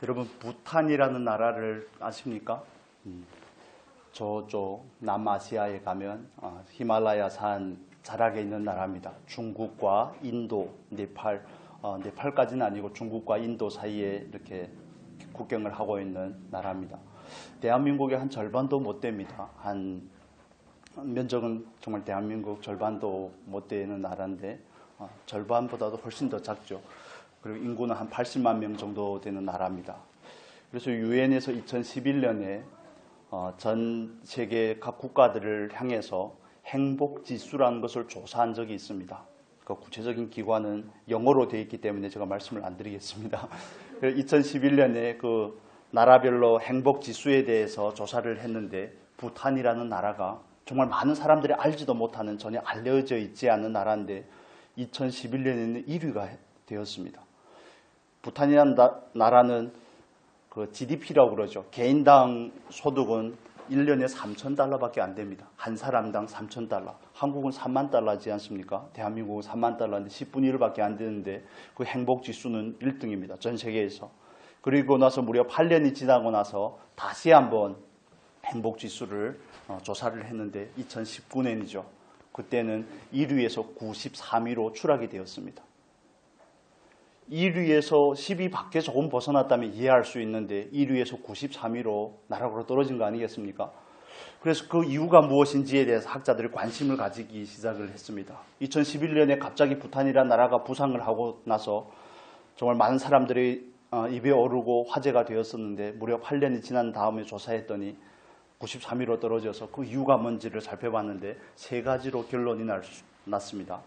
여러분 부탄이라는 나라를 아십니까? 저쪽 남아시아에 가면 히말라야 산 자락에 있는 나라입니다. 중국과 인도, 네팔까지는 아니고 중국과 인도 사이에 이렇게 국경을 하고 있는 나라입니다. 대한민국의 한 절반도 못 됩니다. 면적은 정말 대한민국 절반도 못 되는 나라인데 절반보다도 훨씬 더 작죠. 그리고 인구는 한 80만 명 정도 되는 나라입니다. 그래서 유엔에서 2011년에 전 세계 각 국가들을 향해서 행복지수라는 것을 조사한 적이 있습니다. 그 구체적인 기관은 영어로 되어 있기 때문에 제가 말씀을 안 드리겠습니다. 2011년에 그 나라별로 행복지수에 대해서 조사를 했는데 부탄이라는 나라가 정말 많은 사람들이 알지도 못하는 전혀 알려져 있지 않은 나라인데 2011년에는 1위가 되었습니다. 부탄이라는 나라는 그 GDP라고 그러죠. 개인당 소득은 1년에 3,000달러밖에 안 됩니다. 한 사람당 3,000달러. 한국은 3만 달러지 않습니까? 대한민국은 3만 달러인데 10분의 1밖에 안 되는데 그 행복지수는 1등입니다. 전 세계에서. 그리고 나서 무려 8년이 지나고 나서 다시 한번 행복지수를 조사를 했는데 2019년이죠. 그때는 1위에서 93위로 추락이 되었습니다. 1위에서 10위 밖에 조금 벗어났다면 이해할 수 있는데 1위에서 93위로 나락으로 떨어진 거 아니겠습니까? 그래서 그 이유가 무엇인지에 대해서 학자들이 관심을 가지기 시작을 했습니다. 2011년에 갑자기 부탄이라는 나라가 부상을 하고 나서 정말 많은 사람들이 입에 오르고 화제가 되었었는데 무려 8년이 지난 다음에 조사했더니 93위로 떨어져서 그 이유가 뭔지를 살펴봤는데 세 가지로 결론이 났습니다.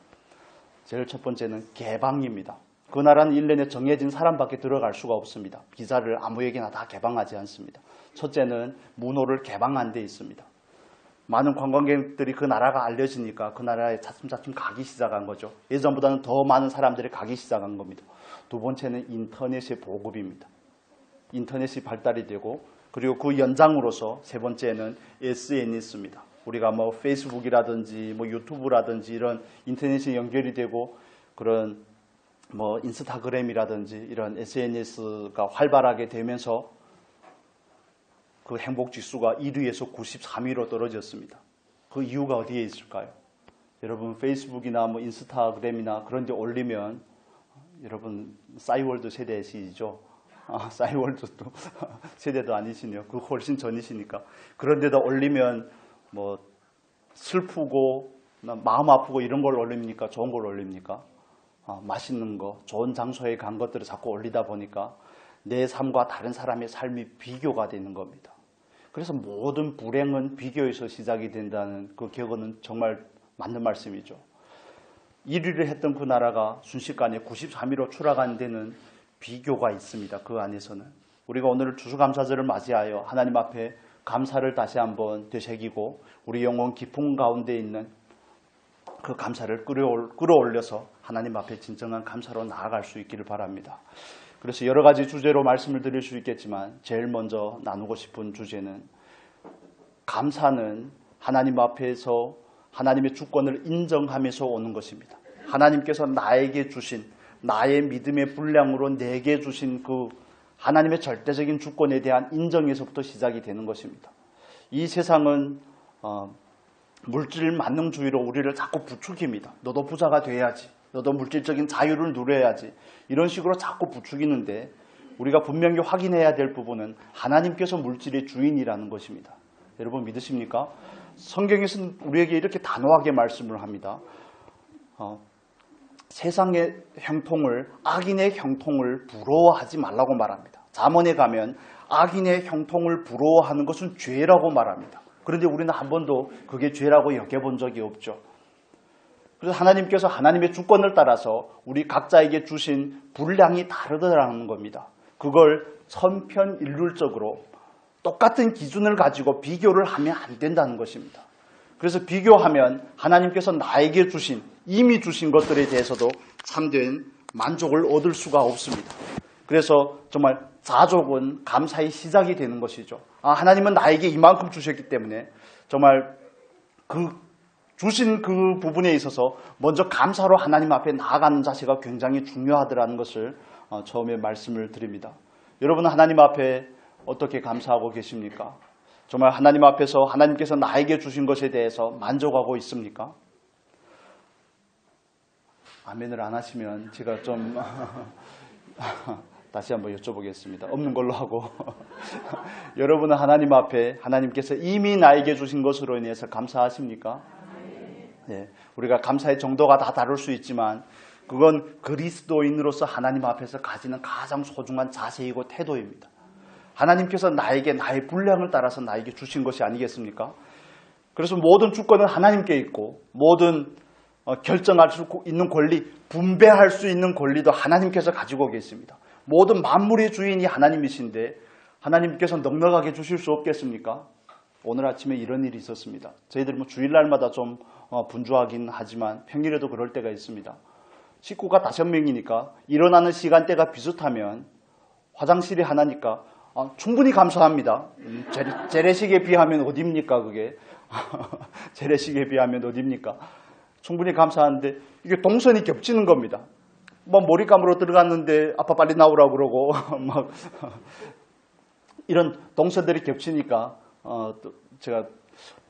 제일 첫 번째는 개방입니다. 그 나라는 1년에 정해진 사람밖에 들어갈 수가 없습니다. 비자를 아무에게나 다 개방하지 않습니다. 첫째는 문호를 개방한 데 있습니다. 많은 관광객들이 그 나라가 알려지니까 그 나라에 차츰차츰 가기 시작한 거죠. 예전보다는 더 많은 사람들이 가기 시작한 겁니다. 두 번째는 인터넷의 보급입니다. 인터넷이 발달이 되고 그리고 그 연장으로서 세 번째는 SNS입니다. 우리가 뭐 페이스북이라든지 뭐 유튜브라든지 이런 인터넷이 연결이 되고 그런 뭐 인스타그램이라든지 이런 SNS가 활발하게 되면서 그 행복지수가 1위에서 93위로 떨어졌습니다. 그 이유가 어디에 있을까요? 여러분 페이스북이나 뭐 인스타그램이나 그런 데 올리면 여러분 싸이월드 세대시죠? 싸이월드도 세대도 아니시네요. 그 훨씬 전이시니까. 그런 데다 올리면 뭐 슬프고 마음 아프고 이런 걸 올립니까? 좋은 걸 올립니까? 맛있는 거, 좋은 장소에 간 것들을 자꾸 올리다 보니까 내 삶과 다른 사람의 삶이 비교가 되는 겁니다. 그래서 모든 불행은 비교에서 시작이 된다는 그 격언은 정말 맞는 말씀이죠. 1위를 했던 그 나라가 순식간에 93위로 추락한 데는 비교가 있습니다. 그 안에서는. 우리가 오늘 추수감사절을 맞이하여 하나님 앞에 감사를 다시 한번 되새기고 우리 영혼 깊은 가운데 있는 그 감사를 끌어올려서 하나님 앞에 진정한 감사로 나아갈 수 있기를 바랍니다. 그래서 여러 가지 주제로 말씀을 드릴 수 있겠지만 제일 먼저 나누고 싶은 주제는 감사는 하나님 앞에서 하나님의 주권을 인정하면서 오는 것입니다. 하나님께서 나에게 주신 나의 믿음의 분량으로 내게 주신 그 하나님의 절대적인 주권에 대한 인정에서부터 시작이 되는 것입니다. 이 세상은 물질 만능주의로 우리를 자꾸 부추깁니다. 너도 부자가 돼야지. 너도 물질적인 자유를 누려야지. 이런 식으로 자꾸 부추기는데 우리가 분명히 확인해야 될 부분은 하나님께서 물질의 주인이라는 것입니다. 여러분 믿으십니까? 성경에서는 우리에게 이렇게 단호하게 말씀을 합니다. 세상의 형통을 악인의 형통을 부러워하지 말라고 말합니다. 잠언에 가면 악인의 형통을 부러워하는 것은 죄라고 말합니다. 그런데 우리는 한 번도 그게 죄라고 여겨본 적이 없죠. 그래서 하나님께서 하나님의 주권을 따라서 우리 각자에게 주신 분량이 다르다는 겁니다. 그걸 천편일률적으로 똑같은 기준을 가지고 비교를 하면 안 된다는 것입니다. 그래서 비교하면 하나님께서 나에게 주신 이미 주신 것들에 대해서도 참된 만족을 얻을 수가 없습니다. 그래서 정말 자족은 감사의 시작이 되는 것이죠. 하나님은 나에게 이만큼 주셨기 때문에 정말 그 주신 그 부분에 있어서 먼저 감사로 하나님 앞에 나아가는 자세가 굉장히 중요하더라는 것을 처음에 말씀을 드립니다. 여러분은 하나님 앞에 어떻게 감사하고 계십니까? 정말 하나님 앞에서 하나님께서 나에게 주신 것에 대해서 만족하고 있습니까? 아멘을 안 하시면 제가 좀 다시 한번 여쭤보겠습니다. 없는 걸로 하고 여러분은 하나님 앞에 하나님께서 이미 나에게 주신 것으로 인해서 감사하십니까? 네, 우리가 감사의 정도가 다 다를 수 있지만 그건 그리스도인으로서 하나님 앞에서 가지는 가장 소중한 자세이고 태도입니다. 하나님께서 나에게 나의 분량을 따라서 나에게 주신 것이 아니겠습니까? 그래서 모든 주권은 하나님께 있고 모든 결정할 수 있는 권리, 분배할 수 있는 권리도 하나님께서 가지고 계십니다. 모든 만물의 주인이 하나님이신데 하나님께서 넉넉하게 주실 수 없겠습니까? 오늘 아침에 이런 일이 있었습니다. 저희들 뭐 주일날마다 좀 분주하긴 하지만 평일에도 그럴 때가 있습니다. 식구가 5명이니까 일어나는 시간대가 비슷하면 화장실이 하나니까 충분히 감사합니다. 재래식에 비하면 어딥니까 그게. 재래식에 비하면 어딥니까. 충분히 감사한데 이게 동선이 겹치는 겁니다. 뭐 머리감으로 들어갔는데 아빠 빨리 나오라고 그러고 막 이런 동선들이 겹치니까 제가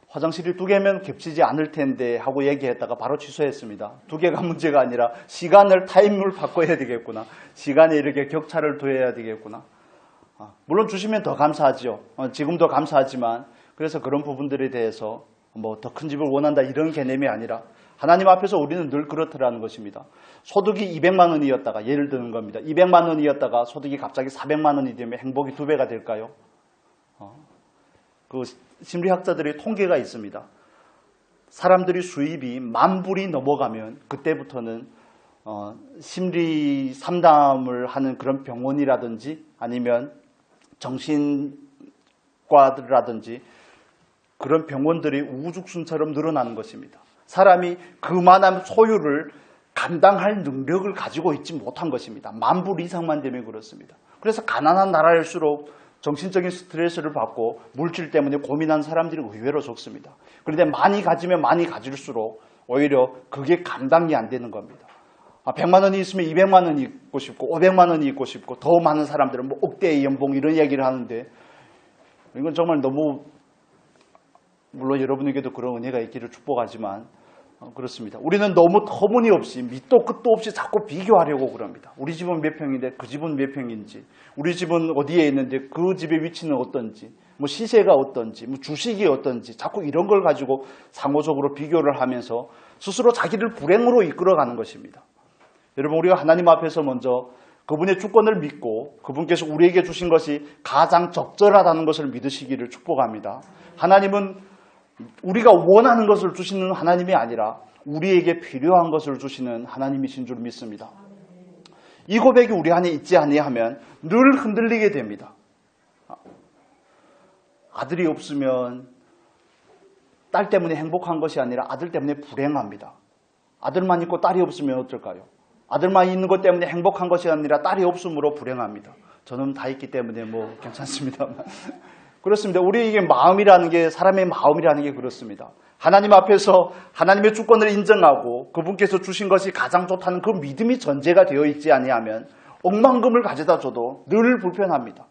화장실이 2개면 겹치지 않을 텐데 하고 얘기했다가 바로 취소했습니다. 2개가 문제가 아니라 시간을 타임을 바꿔야 되겠구나. 시간에 이렇게 격차를 둬야 되겠구나. 물론 주시면 더 감사하죠. 지금도 감사하지만 그래서 그런 부분들에 대해서 뭐 더 큰 집을 원한다 이런 개념이 아니라 하나님 앞에서 우리는 늘 그렇더라는 것입니다. 소득이 200만 원이었다가 예를 드는 겁니다. 200만 원이었다가 소득이 갑자기 400만 원이 되면 행복이 2배가 될까요? 그 심리학자들의 통계가 있습니다. 사람들이 수입이 10,000불이 넘어가면 그때부터는 심리 상담을 하는 그런 병원이라든지 아니면 정신과라든지 그런 병원들이 우후죽순처럼 늘어나는 것입니다. 사람이 그만한 소유를 감당할 능력을 가지고 있지 못한 것입니다. 10,000불 이상만 되면 그렇습니다. 그래서 가난한 나라일수록 정신적인 스트레스를 받고 물질 때문에 고민한 사람들이 의외로 적습니다. 그런데 많이 가지면 많이 가질수록 오히려 그게 감당이 안 되는 겁니다. 100만 원이 있으면 200만 원이 있고 싶고 500만 원이 있고 싶고 더 많은 사람들은 뭐 억대의 연봉 이런 얘기를 하는데 이건 정말 너무 물론 여러분에게도 그런 은혜가 있기를 축복하지만 그렇습니다. 우리는 너무 터무니없이 밑도 끝도 없이 자꾸 비교하려고 그럽니다. 우리 집은 몇 평인데 그 집은 몇 평인지, 우리 집은 어디에 있는데 그 집의 위치는 어떤지, 뭐 시세가 어떤지, 뭐 주식이 어떤지 자꾸 이런 걸 가지고 상호적으로 비교를 하면서 스스로 자기를 불행으로 이끌어가는 것입니다. 여러분 우리가 하나님 앞에서 먼저 그분의 주권을 믿고 그분께서 우리에게 주신 것이 가장 적절하다는 것을 믿으시기를 축복합니다. 하나님은 우리가 원하는 것을 주시는 하나님이 아니라 우리에게 필요한 것을 주시는 하나님이신 줄 믿습니다. 이 고백이 우리 안에 있지 아니하면 늘 흔들리게 됩니다. 아들이 없으면 딸 때문에 행복한 것이 아니라 아들 때문에 불행합니다. 아들만 있고 딸이 없으면 어떨까요? 아들만 있는 것 때문에 행복한 것이 아니라 딸이 없음으로 불행합니다. 저는 다 있기 때문에 뭐 괜찮습니다만. 그렇습니다. 우리에게 마음이라는 게 사람의 마음이라는 게 그렇습니다. 하나님 앞에서 하나님의 주권을 인정하고 그분께서 주신 것이 가장 좋다는 그 믿음이 전제가 되어 있지 아니하면 억만금을 가져다 줘도 늘 불편합니다.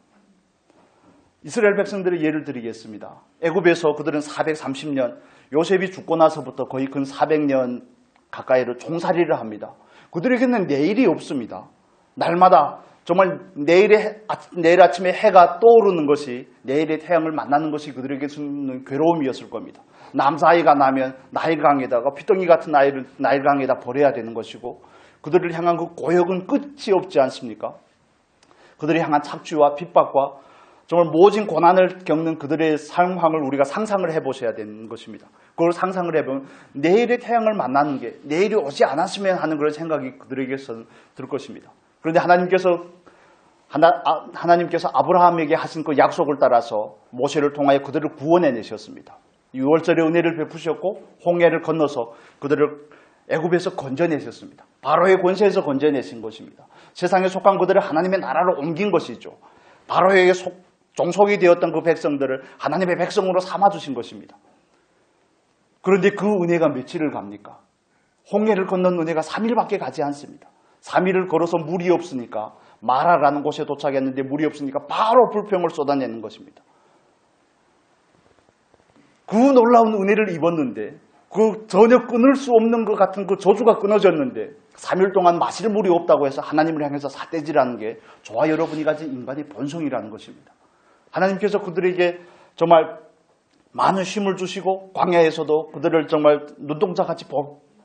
이스라엘 백성들의 예를 드리겠습니다. 애굽에서 그들은 430년 요셉이 죽고 나서부터 거의 근 400년 가까이를 종살이를 합니다. 그들에게는 내일이 없습니다. 날마다 정말 내일 아침에 해가 떠오르는 것이 내일의 태양을 만나는 것이 그들에게는 괴로움이었을 겁니다. 남사이가 나면 나일강에다가 피덩이 같은 나일강에다 버려야 되는 것이고 그들을 향한 그 고역은 끝이 없지 않습니까? 그들을 향한 착취와 핍박과 정말 모진 고난을 겪는 그들의 상황을 우리가 상상을 해보셔야 되는 것입니다. 그걸 상상을 해보면 내일의 태양을 만나는 게 내일이 오지 않았으면 하는 그런 생각이 그들에게서 들 것입니다. 그런데 하나님께서 아브라함에게 하신 그 약속을 따라서 모세를 통하여 그들을 구원해내셨습니다. 6월절에 은혜를 베푸셨고 홍해를 건너서 그들을 애굽에서 건져내셨습니다. 바로의 권세에서 건져내신 것입니다. 세상에 속한 그들을 하나님의 나라로 옮긴 것이죠. 바로에게 종속이 되었던 그 백성들을 하나님의 백성으로 삼아주신 것입니다. 그런데 그 은혜가 며칠을 갑니까? 홍해를 건넌 은혜가 3일밖에 가지 않습니다. 3일을 걸어서 물이 없으니까 마라라는 곳에 도착했는데 물이 없으니까 바로 불평을 쏟아내는 것입니다. 그 놀라운 은혜를 입었는데 그 전혀 끊을 수 없는 것 같은 그 저주가 끊어졌는데 3일 동안 마실 물이 없다고 해서 하나님을 향해서 삿대질하는 게 저와 여러분이 가진 인간의 본성이라는 것입니다. 하나님께서 그들에게 정말 많은 쉼을 주시고 광야에서도 그들을 정말 눈동자같이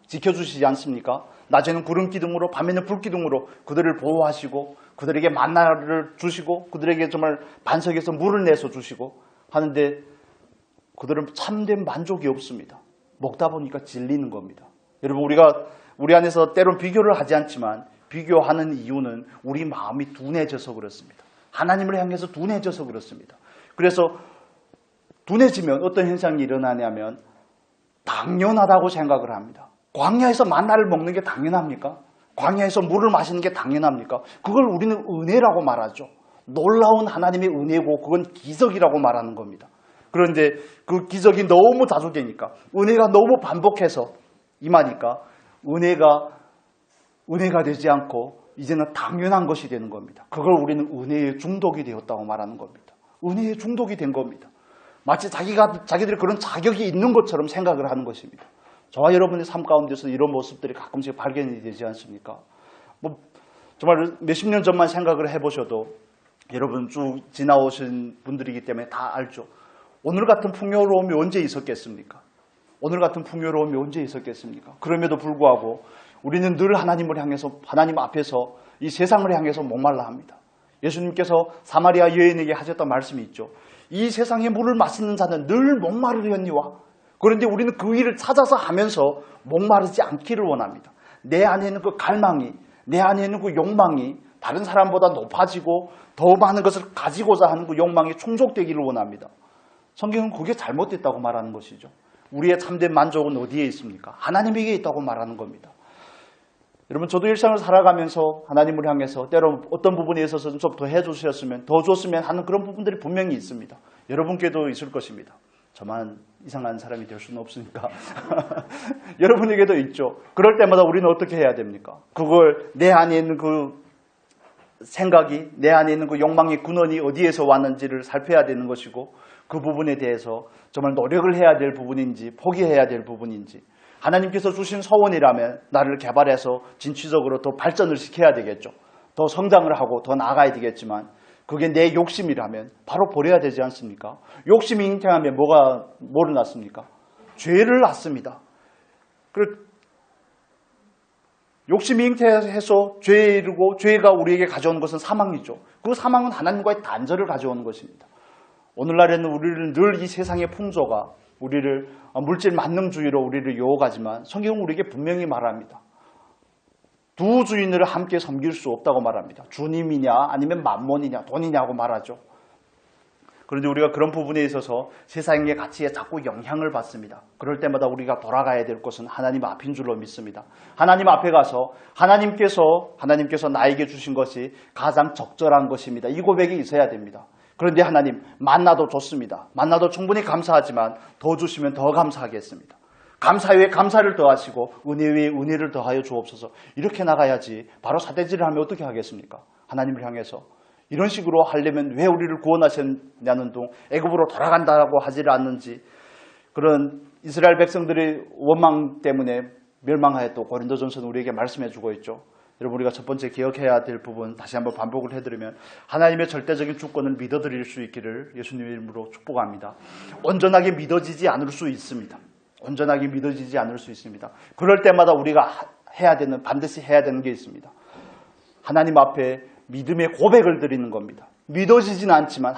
지켜주시지 않습니까? 낮에는 구름 기둥으로 밤에는 불 기둥으로 그들을 보호하시고 그들에게 만나를 주시고 그들에게 정말 반석에서 물을 내서 주시고 하는데 그들은 참된 만족이 없습니다. 먹다 보니까 질리는 겁니다. 여러분 우리 안에서 때론 비교를 하지 않지만 비교하는 이유는 우리 마음이 둔해져서 그렇습니다. 하나님을 향해서 둔해져서 그렇습니다. 그래서 둔해지면 어떤 현상이 일어나냐면 당연하다고 생각을 합니다. 광야에서 만나를 먹는 게 당연합니까? 광야에서 물을 마시는 게 당연합니까? 그걸 우리는 은혜라고 말하죠. 놀라운 하나님의 은혜고 그건 기적이라고 말하는 겁니다. 그런데 그 기적이 너무 다소되니까 은혜가 너무 반복해서 임하니까 은혜가 되지 않고 이제는 당연한 것이 되는 겁니다. 그걸 우리는 은혜에 중독이 되었다고 말하는 겁니다. 은혜에 중독이 된 겁니다. 마치 자기들이 그런 자격이 있는 것처럼 생각을 하는 것입니다. 저와 여러분의 삶 가운데서 이런 모습들이 가끔씩 발견이 되지 않습니까? 정말 몇십 년 전만 생각을 해보셔도 여러분 쭉 지나오신 분들이기 때문에 다 알죠. 오늘 같은 풍요로움이 언제 있었겠습니까? 오늘 같은 풍요로움이 언제 있었겠습니까? 그럼에도 불구하고 우리는 늘 하나님을 향해서 하나님 앞에서 이 세상을 향해서 목말라 합니다. 예수님께서 사마리아 여인에게 하셨던 말씀이 있죠. 이 세상의 물을 마시는 자는 늘 목마르려니와 그런데 우리는 그 일을 찾아서 하면서 목마르지 않기를 원합니다. 내 안에 있는 그 갈망이 내 안에 있는 그 욕망이 다른 사람보다 높아지고 더 많은 것을 가지고자 하는 그 욕망이 충족되기를 원합니다. 성경은 그게 잘못됐다고 말하는 것이죠. 우리의 참된 만족은 어디에 있습니까? 하나님에게 있다고 말하는 겁니다. 여러분 저도 일상을 살아가면서 하나님을 향해서 때로 어떤 부분에 있어서는 좀 더 해주셨으면 더 줬으면 하는 그런 부분들이 분명히 있습니다. 여러분께도 있을 것입니다. 저만 이상한 사람이 될 수는 없으니까 여러분에게도 있죠. 그럴 때마다 우리는 어떻게 해야 됩니까? 그걸 내 안에 있는 그 생각이 내 안에 있는 그 욕망의 근원이 어디에서 왔는지를 살펴야 되는 것이고 그 부분에 대해서 정말 노력을 해야 될 부분인지 포기해야 될 부분인지 하나님께서 주신 소원이라면 나를 개발해서 진취적으로 더 발전을 시켜야 되겠죠. 더 성장을 하고 더 나아가야 되겠지만 그게 내 욕심이라면 바로 버려야 되지 않습니까? 욕심이 잉태하면 뭐를 낳습니까? 죄를 낳습니다. 욕심이 잉태해서 죄에 이르고 죄가 우리에게 가져오는 것은 사망이죠. 그 사망은 하나님과의 단절을 가져오는 것입니다. 오늘날에는 우리를 늘 이 세상의 풍조가 우리를 물질 만능주의로 우리를 유혹하지만 성경은 우리에게 분명히 말합니다. 두 주인을 함께 섬길 수 없다고 말합니다. 주님이냐 아니면 만몬이냐 돈이냐고 말하죠. 그런데 우리가 그런 부분에 있어서 세상의 가치에 자꾸 영향을 받습니다. 그럴 때마다 우리가 돌아가야 될 것은 하나님 앞인 줄로 믿습니다. 하나님 앞에 가서 하나님께서 나에게 주신 것이 가장 적절한 것입니다. 이 고백이 있어야 됩니다. 그런데 하나님 만나도 좋습니다. 만나도 충분히 감사하지만 더 주시면 더 감사하겠습니다. 감사 위에 감사를 더하시고 은혜 위에 은혜를 더하여 주옵소서. 이렇게 나가야지 바로 삿대질을 하면 어떻게 하겠습니까? 하나님을 향해서. 이런 식으로 하려면 왜 우리를 구원하셨냐는 둥 애굽으로 돌아간다고 하지를 않는지 그런 이스라엘 백성들의 원망 때문에 멸망하였다고 고린도전서는 우리에게 말씀해 주고 있죠. 여러분 우리가 첫 번째 기억해야 될 부분 다시 한번 반복을 해드리면 하나님의 절대적인 주권을 믿어드릴 수 있기를 예수님의 이름으로 축복합니다. 온전하게 믿어지지 않을 수 있습니다. 온전하게 믿어지지 않을 수 있습니다. 그럴 때마다 우리가 반드시 해야 되는 게 있습니다. 하나님 앞에 믿음의 고백을 드리는 겁니다. 믿어지지는 않지만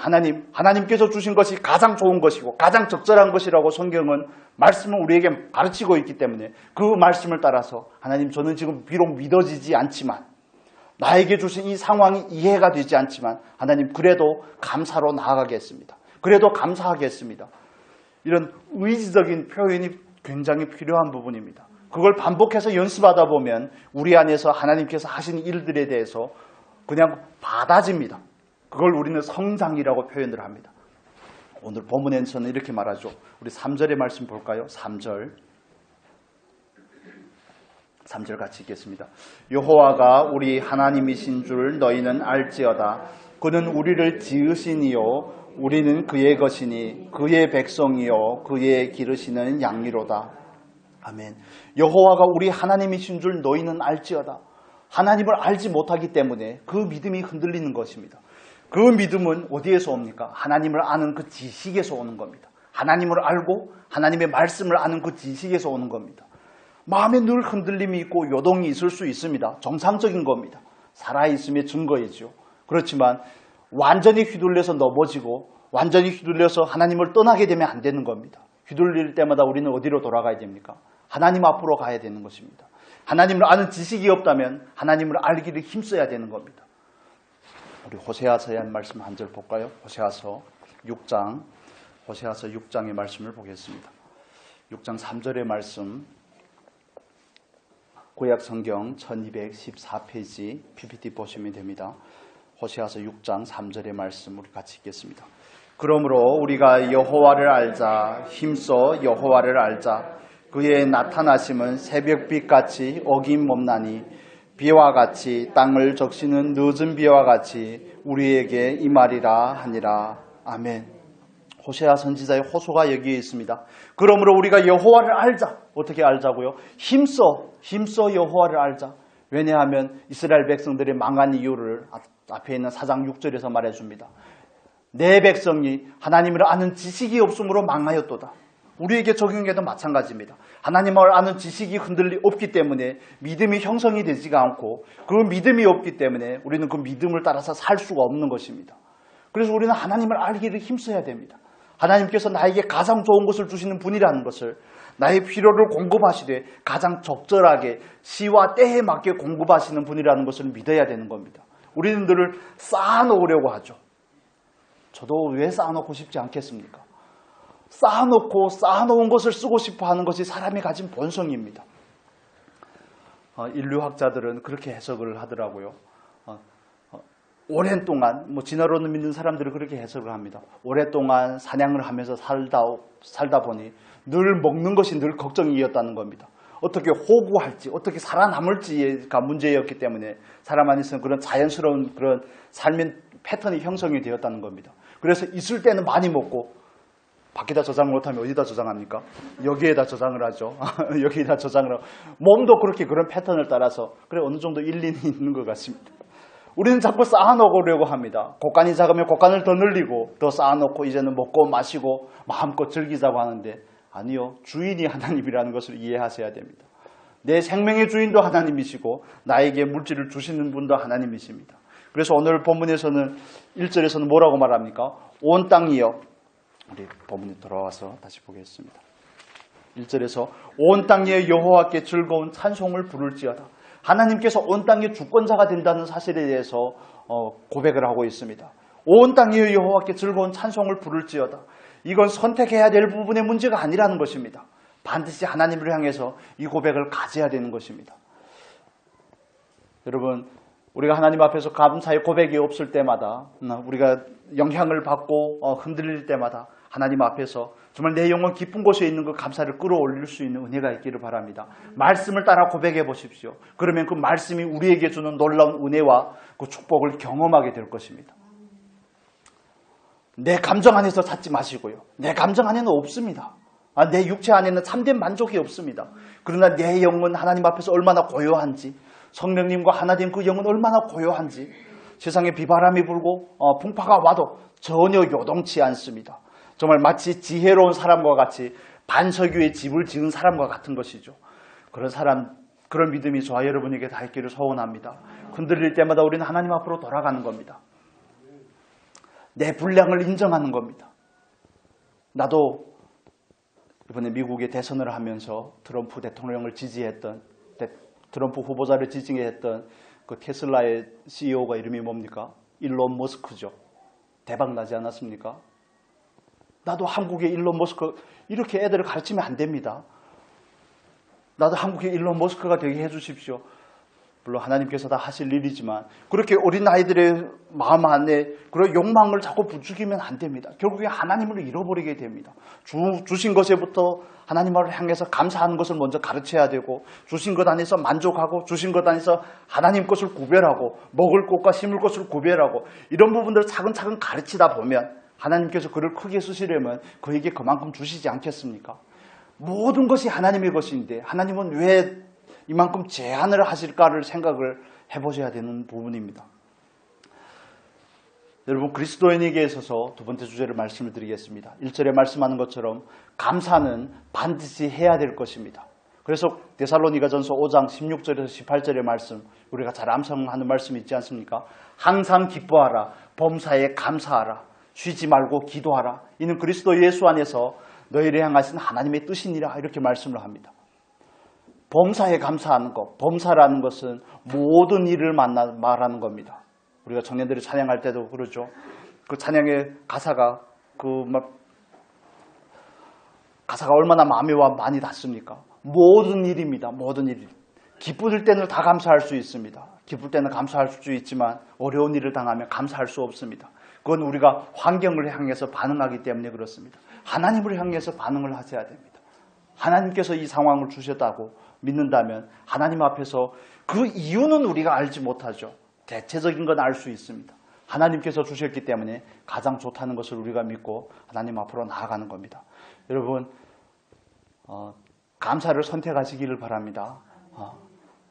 하나님께서 주신 것이 가장 좋은 것이고 가장 적절한 것이라고 성경은 말씀을 우리에게 가르치고 있기 때문에 그 말씀을 따라서 하나님 저는 지금 비록 믿어지지 않지만 나에게 주신 이 상황이 이해가 되지 않지만 하나님 그래도 감사로 나아가겠습니다. 그래도 감사하겠습니다. 이런 의지적인 표현이 굉장히 필요한 부분입니다. 그걸 반복해서 연습하다 보면 우리 안에서 하나님께서 하신 일들에 대해서 그냥 받아집니다. 그걸 우리는 성장이라고 표현을 합니다. 오늘 본문에서는 이렇게 말하죠. 우리 3절의 말씀 볼까요? 3절. 3절 같이 읽겠습니다. 여호와가 우리 하나님이신 줄 너희는 알지어다. 그는 우리를 지으시니요 우리는 그의 것이니 그의 백성이요 그의 기르시는 양이로다. 아멘. 여호와가 우리 하나님이신 줄 너희는 알지어다. 하나님을 알지 못하기 때문에 그 믿음이 흔들리는 것입니다. 그 믿음은 어디에서 옵니까? 하나님을 아는 그 지식에서 오는 겁니다. 하나님을 알고 하나님의 말씀을 아는 그 지식에서 오는 겁니다. 마음에 늘 흔들림이 있고 요동이 있을 수 있습니다. 정상적인 겁니다. 살아있음의 증거이죠. 그렇지만 완전히 휘둘려서 넘어지고 완전히 휘둘려서 하나님을 떠나게 되면 안 되는 겁니다. 휘둘릴 때마다 우리는 어디로 돌아가야 됩니까? 하나님 앞으로 가야 되는 것입니다. 하나님을 아는 지식이 없다면 하나님을 알기를 힘써야 되는 겁니다. 우리 호세아서의 한 말씀 한 절 볼까요? 호세아서 6장의 말씀을 보겠습니다. 6장 3절의 말씀, 구약 성경 1214페이지 PPT 보시면 됩니다. 호세아서 6장 3절의 말씀 우리 같이 읽겠습니다. 그러므로 우리가 여호와를 알자, 힘써 여호와를 알자. 그의 나타나심은 새벽빛같이 어김없나니 비와 같이 땅을 적시는 늦은 비와 같이 우리에게 임하리라 하니라. 아멘. 호세아 선지자의 호소가 여기에 있습니다. 그러므로 우리가 여호와를 알자. 어떻게 알자고요? 힘써 여호와를 알자. 왜냐하면 이스라엘 백성들이 망한 이유를 앞에 있는 4장 6절에서 말해줍니다. 내 백성이 하나님을 아는 지식이 없으므로 망하였도다. 우리에게 적용해도 마찬가지입니다. 하나님을 아는 지식이 없기 때문에 믿음이 형성이 되지가 않고 그 믿음이 없기 때문에 우리는 그 믿음을 따라서 살 수가 없는 것입니다. 그래서 우리는 하나님을 알기를 힘써야 됩니다. 하나님께서 나에게 가장 좋은 것을 주시는 분이라는 것을, 나의 필요를 공급하시되 가장 적절하게 시와 때에 맞게 공급하시는 분이라는 것을 믿어야 되는 겁니다. 우리는 늘 쌓아놓으려고 하죠. 저도 왜 쌓아놓고 싶지 않겠습니까? 쌓아놓은 것을 쓰고 싶어 하는 것이 사람이 가진 본성입니다. 인류학자들은 그렇게 해석을 하더라고요. 오랜 동안, 진화론을 믿는 사람들은 그렇게 해석을 합니다. 오랫동안 사냥을 하면서 살다 보니 늘 먹는 것이 늘 걱정이었다는 겁니다. 어떻게 호구할지, 어떻게 살아남을지가 문제였기 때문에 사람 안에서는 그런 자연스러운 그런 삶의 패턴이 형성이 되었다는 겁니다. 그래서 있을 때는 많이 먹고 밖에다 저장 못하면 어디다 저장합니까? 여기에다 저장을 하죠. 여기에다 저장을 하고 몸도 그렇게 그런 패턴을 따라서 그래 어느 정도 일리는 있는 것 같습니다. 우리는 자꾸 쌓아놓으려고 합니다. 곡간이 작으면 곡간을 더 늘리고 더 쌓아놓고 이제는 먹고 마시고 마음껏 즐기자고 하는데 아니요. 주인이 하나님이라는 것을 이해하셔야 됩니다. 내 생명의 주인도 하나님이시고 나에게 물질을 주시는 분도 하나님이십니다. 그래서 오늘 본문에서는 1절에서는 뭐라고 말합니까? 온 땅이여. 우리 본문에 돌아와서 다시 보겠습니다. 1절에서 온 땅에 여호와께 즐거운 찬송을 부를지어다. 하나님께서 온 땅의 주권자가 된다는 사실에 대해서 고백을 하고 있습니다. 온 땅에 여호와께 즐거운 찬송을 부를지어다. 이건 선택해야 될 부분의 문제가 아니라는 것입니다. 반드시 하나님을 향해서 이 고백을 가져야 되는 것입니다. 여러분, 우리가 하나님 앞에서 감사의 고백이 없을 때마다, 우리가 영향을 받고 흔들릴 때마다 하나님 앞에서 정말 내 영혼 깊은 곳에 있는 그 감사를 끌어올릴 수 있는 은혜가 있기를 바랍니다. 말씀을 따라 고백해 보십시오. 그러면 그 말씀이 우리에게 주는 놀라운 은혜와 그 축복을 경험하게 될 것입니다. 내 감정 안에서 찾지 마시고요. 내 감정 안에는 없습니다. 내 육체 안에는 참된 만족이 없습니다. 그러나 내 영은 하나님 앞에서 얼마나 고요한지, 성령님과 하나님 그 영은 얼마나 고요한지, 세상에 비바람이 불고 풍파가 와도 전혀 요동치 않습니다. 정말 마치 지혜로운 사람과 같이 반석 위에 집을 지은 사람과 같은 것이죠. 그런 믿음이 저와 여러분에게 다 있기를 소원합니다. 흔들릴 때마다 우리는 하나님 앞으로 돌아가는 겁니다. 내 분량을 인정하는 겁니다. 나도 이번에 미국의 대선을 하면서 트럼프 대통령을 지지했던, 트럼프 후보자를 지지했던 그 테슬라의 CEO가 이름이 뭡니까? 일론 머스크죠. 대박 나지 않았습니까? 나도 한국의 일론 머스크, 이렇게 애들을 가르치면 안 됩니다. 나도 한국의 일론 머스크가 되게 해주십시오. 물론 하나님께서 다 하실 일이지만 그렇게 어린 아이들의 마음 안에 그런 욕망을 자꾸 부추기면 안 됩니다. 결국에 하나님을 잃어버리게 됩니다. 주신 것에부터 하나님을 향해서 감사하는 것을 먼저 가르쳐야 되고, 주신 것 안에서 만족하고, 주신 것 안에서 하나님 것을 구별하고, 먹을 것과 심을 것을 구별하고, 이런 부분들을 차근차근 가르치다 보면 하나님께서 그를 크게 쓰시려면 그에게 그만큼 주시지 않겠습니까? 모든 것이 하나님의 것인데 하나님은 왜 이만큼 제한을 하실까를 생각을 해보셔야 되는 부분입니다. 여러분, 그리스도인에게 있어서 두 번째 주제를 말씀을 드리겠습니다. 1절에 말씀하는 것처럼 감사는 반드시 해야 될 것입니다. 그래서 데살로니가전서 5장 16절에서 18절의 말씀, 우리가 잘 암송하는 말씀이 있지 않습니까? 항상 기뻐하라, 범사에 감사하라, 쉬지 말고 기도하라. 이는 그리스도 예수 안에서 너희를 향하신 하나님의 뜻이니라, 이렇게 말씀을 합니다. 범사에 감사하는 것, 범사라는 것은 모든 일을 말하는 겁니다. 우리가 청년들이 찬양할 때도 그러죠. 그 찬양의 가사가 가사가 얼마나 마음에 많이 닿습니까? 모든 일입니다. 모든 일. 기쁠 때는 다 감사할 수 있습니다. 기쁠 때는 감사할 수 있지만 어려운 일을 당하면 감사할 수 없습니다. 그건 우리가 환경을 향해서 반응하기 때문에 그렇습니다. 하나님을 향해서 반응을 하셔야 됩니다. 하나님께서 이 상황을 주셨다고 믿는다면 하나님 앞에서 그 이유는 우리가 알지 못하죠. 대체적인 건 알 수 있습니다. 하나님께서 주셨기 때문에 가장 좋다는 것을 우리가 믿고 하나님 앞으로 나아가는 겁니다. 여러분, 감사를 선택하시기를 바랍니다.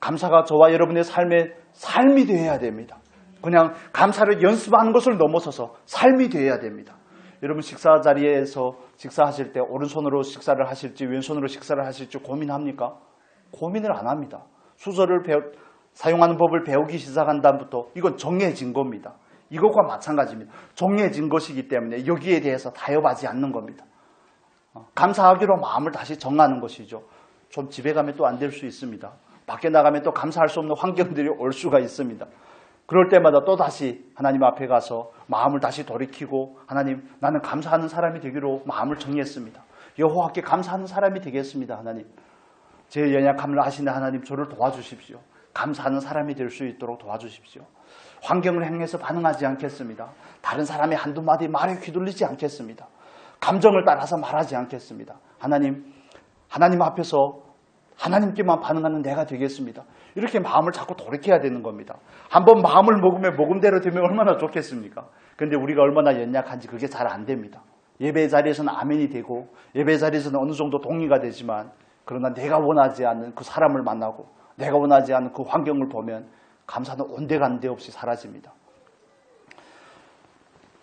감사가 저와 여러분의 삶이 되어야 됩니다. 그냥 감사를 연습하는 것을 넘어서서 삶이 되어야 됩니다. 여러분, 식사 자리에서 식사하실 때 오른손으로 식사를 하실지 왼손으로 식사를 하실지 고민합니까? 고민을 안 합니다. 수저를 사용하는 법을 배우기 시작한 다음부터 이건 정해진 겁니다. 이것과 마찬가지입니다. 정해진 것이기 때문에 여기에 대해서 타협하지 않는 겁니다. 감사하기로 마음을 다시 정하는 것이죠. 좀 집에 가면 또 안 될 수 있습니다. 밖에 나가면 또 감사할 수 없는 환경들이 올 수가 있습니다. 그럴 때마다 또 다시 하나님 앞에 가서 마음을 다시 돌이키고, 하나님, 나는 감사하는 사람이 되기로 마음을 정했습니다. 여호와께 감사하는 사람이 되겠습니다. 하나님, 제 연약함을 아시는 하나님, 저를 도와주십시오. 감사하는 사람이 될 수 있도록 도와주십시오. 환경을 향해서 반응하지 않겠습니다. 다른 사람의 한두 마디 말에 휘둘리지 않겠습니다. 감정을 따라서 말하지 않겠습니다. 하나님 앞에서 하나님께만 반응하는 내가 되겠습니다. 이렇게 마음을 자꾸 돌이켜야 되는 겁니다. 한번 마음을 먹으면 먹음대로 되면 얼마나 좋겠습니까? 그런데 우리가 얼마나 연약한지 그게 잘 안 됩니다. 예배 자리에서는 아멘이 되고, 예배 자리에서는 어느 정도 동의가 되지만, 그러나 내가 원하지 않는 그 사람을 만나고 내가 원하지 않는 그 환경을 보면 감사는 온데간데 없이 사라집니다.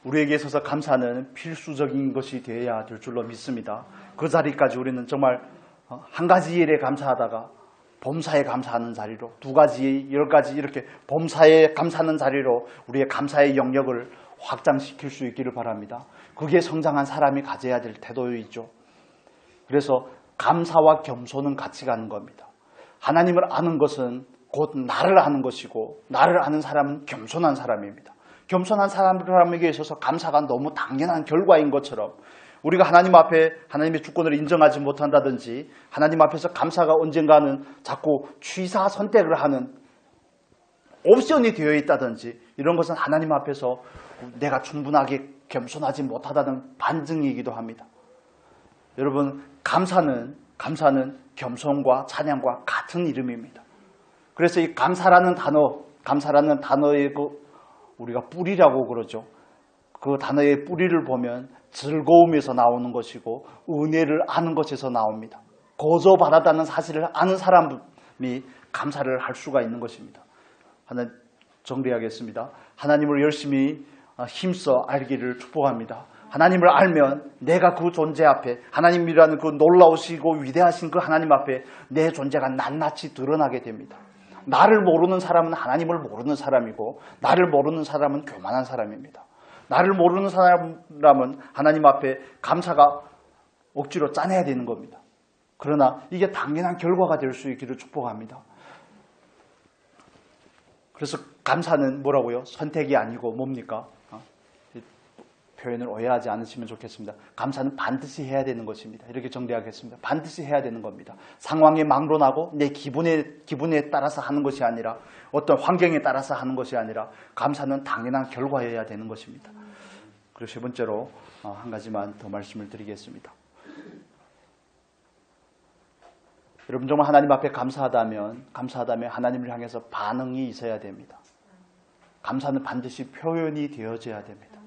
우리에게 있어서 감사는 필수적인 것이 되어야 될 줄로 믿습니다. 그 자리까지 우리는 정말 한 가지 일에 감사하다가 범사에 감사하는 자리로, 두 가지, 10가지 이렇게 범사에 감사하는 자리로 우리의 감사의 영역을 확장시킬 수 있기를 바랍니다. 그게 성장한 사람이 가져야 될 태도이죠. 그래서 감사와 겸손은 같이 가는 겁니다. 하나님을 아는 것은 곧 나를 아는 것이고, 나를 아는 사람은 겸손한 사람입니다. 겸손한 사람에게 있어서 감사가 너무 당연한 결과인 것처럼, 우리가 하나님 앞에 하나님의 주권을 인정하지 못한다든지, 하나님 앞에서 감사가 언젠가는 자꾸 취사 선택을 하는 옵션이 되어 있다든지, 이런 것은 하나님 앞에서 내가 충분하게 겸손하지 못하다는 반증이기도 합니다. 여러분, 감사는 겸손과 찬양과 같은 이름입니다. 그래서 이 감사라는 단어의 우리가 뿌리라고 그러죠. 그 단어의 뿌리를 보면 즐거움에서 나오는 것이고 은혜를 아는 것에서 나옵니다. 거저받았다는 사실을 아는 사람이 감사를 할 수가 있는 것입니다. 하나 정리하겠습니다. 하나님을 열심히 힘써 알기를 축복합니다. 하나님을 알면 내가 그 존재 앞에, 하나님이라는 그 놀라우시고 위대하신 그 하나님 앞에 내 존재가 낱낱이 드러나게 됩니다. 나를 모르는 사람은 하나님을 모르는 사람이고, 나를 모르는 사람은 교만한 사람입니다. 나를 모르는 사람은 하나님 앞에 감사가 억지로 짜내야 되는 겁니다. 그러나 이게 당연한 결과가 될 수 있기를 축복합니다. 그래서 감사는 뭐라고요? 선택이 아니고 뭡니까? 표현을 오해하지 않으시면 좋겠습니다. 감사는 반드시 해야 되는 것입니다. 이렇게 정리하겠습니다. 반드시 해야 되는 겁니다. 상황에 막론하고 내 기분에 따라서 하는 것이 아니라 어떤 환경에 따라서 하는 것이 아니라 감사는 당연한 결과여야 되는 것입니다. 그리고 세 번째로 한 가지만 더 말씀을 드리겠습니다. 여러분 정말 하나님 앞에 감사하다면 하나님을 향해서 반응이 있어야 됩니다. 감사는 반드시 표현이 되어져야 됩니다.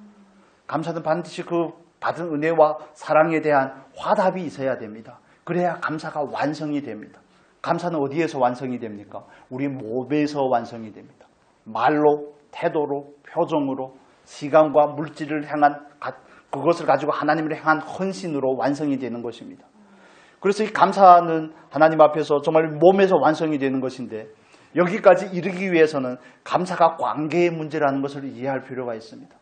감사는 반드시 그 받은 은혜와 사랑에 대한 화답이 있어야 됩니다. 그래야 감사가 완성이 됩니다. 감사는 어디에서 완성이 됩니까? 우리 몸에서 완성이 됩니다. 말로, 태도로, 표정으로, 시간과 물질을 향한 그것을 가지고 하나님을 향한 헌신으로 완성이 되는 것입니다. 그래서 이 감사는 하나님 앞에서 정말 몸에서 완성이 되는 것인데 여기까지 이르기 위해서는 감사가 관계의 문제라는 것을 이해할 필요가 있습니다.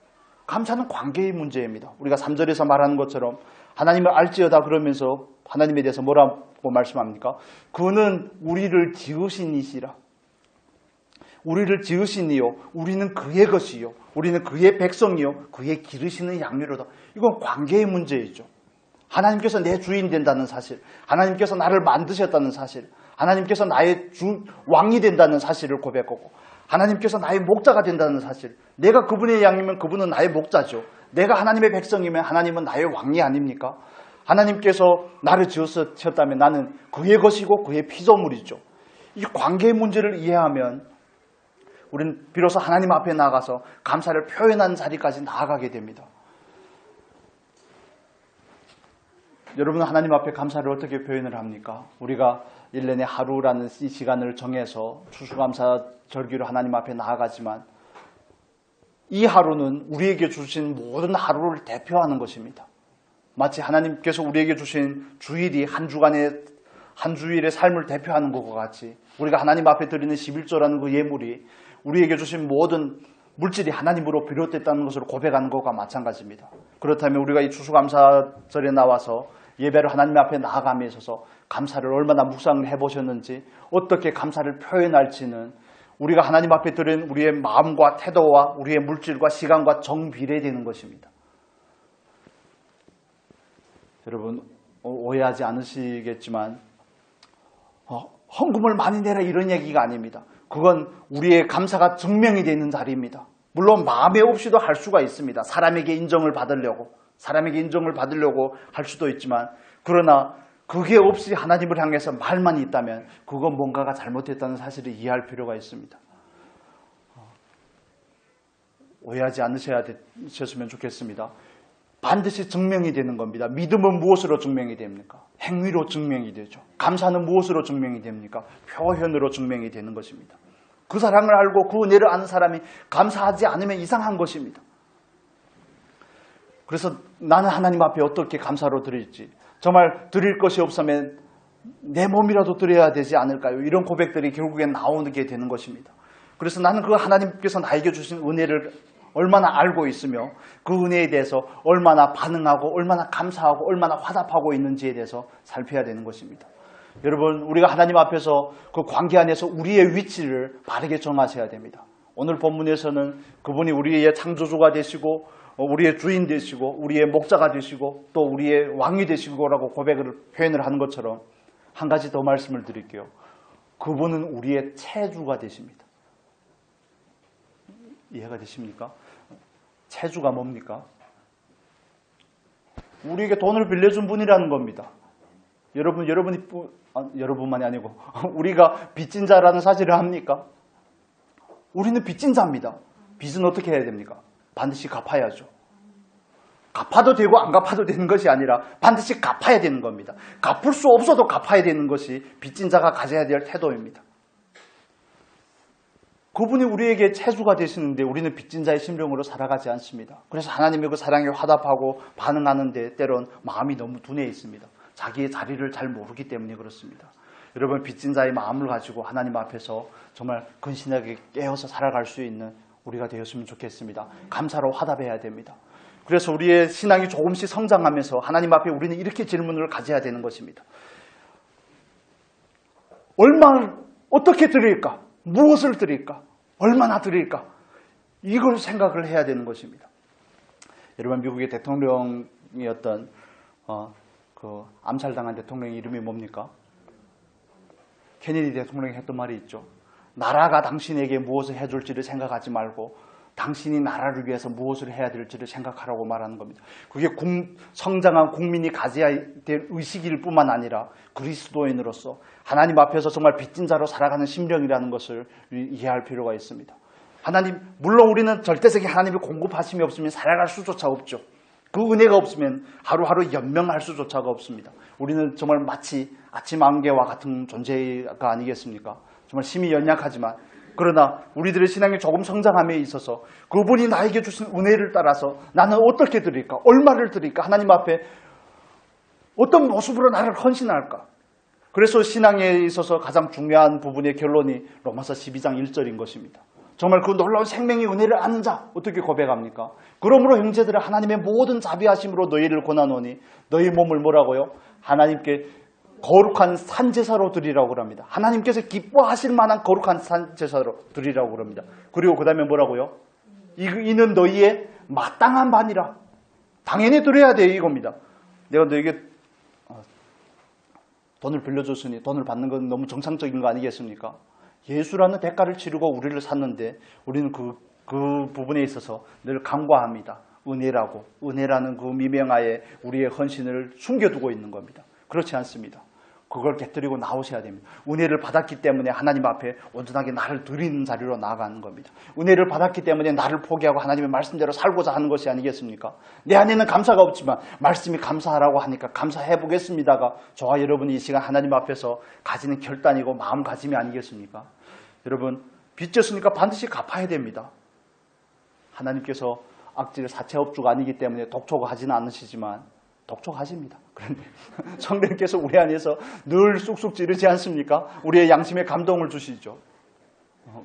감사는 관계의 문제입니다. 우리가 3절에서 말하는 것처럼 하나님을 알지어다 그러면서 하나님에 대해서 뭐라고 말씀합니까? 그는 우리를 지으신 이시라. 우리를 지으신 이요. 우리는 그의 것이요. 우리는 그의 백성이요. 그의 기르시는 양미로다. 이건 관계의 문제이죠. 하나님께서 내 주인 된다는 사실, 하나님께서 나를 만드셨다는 사실, 하나님께서 나의 왕이 된다는 사실을 고백하고 하나님께서 나의 목자가 된다는 사실, 내가 그분의 양이면 그분은 나의 목자죠. 내가 하나님의 백성이면 하나님은 나의 왕이 아닙니까? 하나님께서 나를 지으셨다면 나는 그의 것이고 그의 피조물이죠. 이 관계의 문제를 이해하면 우리는 비로소 하나님 앞에 나가서 감사를 표현하는 자리까지 나아가게 됩니다. 여러분은 하나님 앞에 감사를 어떻게 표현을 합니까? 우리가 1년에 하루라는 이 시간을 정해서 추수감사절기로 하나님 앞에 나아가지만 이 하루는 우리에게 주신 모든 하루를 대표하는 것입니다. 마치 하나님께서 우리에게 주신 주일이 한 주일의 삶을 대표하는 것과 같이 우리가 하나님 앞에 드리는 11조라는 그 예물이 우리에게 주신 모든 물질이 하나님으로 비롯됐다는 것으로 고백하는 것과 마찬가지입니다. 그렇다면 우리가 이 추수감사절에 나와서 예배를 하나님 앞에 나아감에 있어서 감사를 얼마나 묵상을 해보셨는지 어떻게 감사를 표현할지는 우리가 하나님 앞에 드린 우리의 마음과 태도와 우리의 물질과 시간과 정비례되는 것입니다. 여러분 오해하지 않으시겠지만 헌금을 많이 내라 이런 얘기가 아닙니다. 그건 우리의 감사가 증명이 되는 자리입니다. 물론 마음에 없이도 할 수가 있습니다. 사람에게 인정을 받으려고 할 수도 있지만 그러나 그게 없이 하나님을 향해서 말만 있다면 그건 뭔가가 잘못됐다는 사실을 이해할 필요가 있습니다. 오해하지 않으셨으면 좋겠습니다. 반드시 증명이 되는 겁니다. 믿음은 무엇으로 증명이 됩니까? 행위로 증명이 되죠. 감사는 무엇으로 증명이 됩니까? 표현으로 증명이 되는 것입니다. 그 사랑을 알고 그 은혜를 아는 사람이 감사하지 않으면 이상한 것입니다. 그래서 나는 하나님 앞에 어떻게 감사로 드릴지, 정말 드릴 것이 없으면 내 몸이라도 드려야 되지 않을까요? 이런 고백들이 결국엔 나오게 되는 것입니다. 그래서 나는 그 하나님께서 나에게 주신 은혜를 얼마나 알고 있으며 그 은혜에 대해서 얼마나 반응하고 얼마나 감사하고 얼마나 화답하고 있는지에 대해서 살펴야 되는 것입니다. 여러분 우리가 하나님 앞에서 그 관계 안에서 우리의 위치를 바르게 정하셔야 됩니다. 오늘 본문에서는 그분이 우리의 창조주가 되시고 우리의 주인 되시고 우리의 목자가 되시고 또 우리의 왕이 되시고라고 표현을 하는 것처럼 한 가지 더 말씀을 드릴게요. 그분은 우리의 체주가 되십니다. 이해가 되십니까? 체주가 뭡니까? 우리에게 돈을 빌려준 분이라는 겁니다. 여러분만이 아니고 우리가 빚진 자라는 사실을 압니까? 우리는 빚진 자입니다. 빚은 어떻게 해야 됩니까? 반드시 갚아야죠. 갚아도 되고 안 갚아도 되는 것이 아니라 반드시 갚아야 되는 겁니다. 갚을 수 없어도 갚아야 되는 것이 빚진 자가 가져야 될 태도입니다. 그분이 우리에게 체주가 되시는데 우리는 빚진 자의 심령으로 살아가지 않습니다. 그래서 하나님의 그 사랑에 화답하고 반응하는데 때론 마음이 너무 둔해 있습니다. 자기의 자리를 잘 모르기 때문에 그렇습니다. 여러분 빚진 자의 마음을 가지고 하나님 앞에서 정말 근신하게 깨어서 살아갈 수 있는 우리가 되었으면 좋겠습니다. 감사로 화답해야 됩니다. 그래서 우리의 신앙이 조금씩 성장하면서 하나님 앞에 우리는 이렇게 질문을 가져야 되는 것입니다. 어떻게 드릴까? 무엇을 드릴까? 얼마나 드릴까? 이걸 생각을 해야 되는 것입니다. 여러분 미국의 대통령이었던 그 암살당한 대통령 이름이 뭡니까? 케네디 대통령이 했던 말이 있죠. 나라가 당신에게 무엇을 해줄지를 생각하지 말고 당신이 나라를 위해서 무엇을 해야 될지를 생각하라고 말하는 겁니다. 그게 성장한 국민이 가져야 될 의식일 뿐만 아니라 그리스도인으로서 하나님 앞에서 정말 빚진 자로 살아가는 심령이라는 것을 이해할 필요가 있습니다. 하나님, 물론 우리는 절대적인 하나님의 공급하심이 없으면 살아갈 수조차 없죠. 그 은혜가 없으면 하루하루 연명할 수조차가 없습니다. 우리는 정말 마치 아침 안개와 같은 존재가 아니겠습니까? 정말 힘이 연약하지만 그러나 우리들의 신앙이 조금 성장함에 있어서 그분이 나에게 주신 은혜를 따라서 나는 어떻게 드릴까? 얼마를 드릴까? 하나님 앞에 어떤 모습으로 나를 헌신할까? 그래서 신앙에 있어서 가장 중요한 부분의 결론이 로마서 12장 1절인 것입니다. 정말 그 놀라운 생명의 은혜를 아는 자 어떻게 고백합니까? 그러므로 형제들아 하나님의 모든 자비하심으로 너희를 권하노니 너희 몸을 뭐라고요? 하나님께 거룩한 산제사로 드리라고 합니다. 하나님께서 기뻐하실 만한 거룩한 산제사로 드리라고 합니다. 그리고 그 다음에 뭐라고요? 이는 너희의 마땅한 바니라. 당연히 드려야 돼 이겁니다. 내가 너에게 돈을 빌려줬으니 돈을 받는 건 너무 정상적인 거 아니겠습니까? 예수라는 대가를 치르고 우리를 샀는데 우리는 그 부분에 있어서 늘 간과합니다. 은혜라는 그 미명하에 우리의 헌신을 숨겨두고 있는 겁니다. 그렇지 않습니다. 그걸 깨뜨리고 나오셔야 됩니다. 은혜를 받았기 때문에 하나님 앞에 온전하게 나를 드리는 자리로 나아가는 겁니다. 은혜를 받았기 때문에 나를 포기하고 하나님의 말씀대로 살고자 하는 것이 아니겠습니까? 내 안에는 감사가 없지만 말씀이 감사하라고 하니까 감사해 보겠습니다가 저와 여러분이 이 시간 하나님 앞에서 가지는 결단이고 마음가짐이 아니겠습니까? 여러분 빚졌으니까 반드시 갚아야 됩니다. 하나님께서 악질 사채업주가 아니기 때문에 독촉하지는 않으시지만 독촉하십니다. 그런데 성령께서 우리 안에서 늘 쑥쑥 찌르지 않습니까? 우리의 양심에 감동을 주시죠.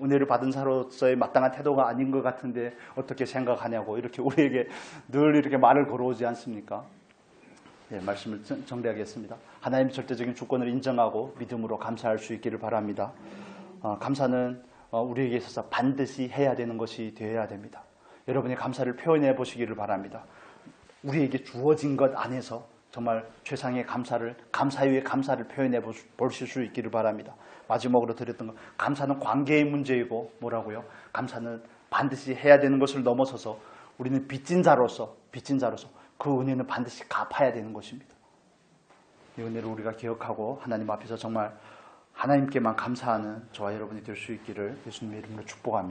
은혜를 받은 자로서의 마땅한 태도가 아닌 것 같은데 어떻게 생각하냐고 이렇게 우리에게 늘 이렇게 말을 걸어오지 않습니까? 네, 말씀을 정리하겠습니다. 하나님의 절대적인 주권을 인정하고 믿음으로 감사할 수 있기를 바랍니다. 감사는 우리에게 있어서 반드시 해야 되는 것이 되어야 됩니다. 여러분이 감사를 표현해 보시기를 바랍니다. 우리에게 주어진 것 안에서 정말 최상의 감사 위에 감사를 표현해 보실 수 있기를 바랍니다. 마지막으로 드렸던 것, 감사는 관계의 문제이고 뭐라고요? 감사는 반드시 해야 되는 것을 넘어서서 우리는 빚진 자로서 그 은혜는 반드시 갚아야 되는 것입니다. 이 은혜를 우리가 기억하고 하나님 앞에서 정말 하나님께만 감사하는 저와 여러분이 될 수 있기를 예수님의 이름으로 축복합니다.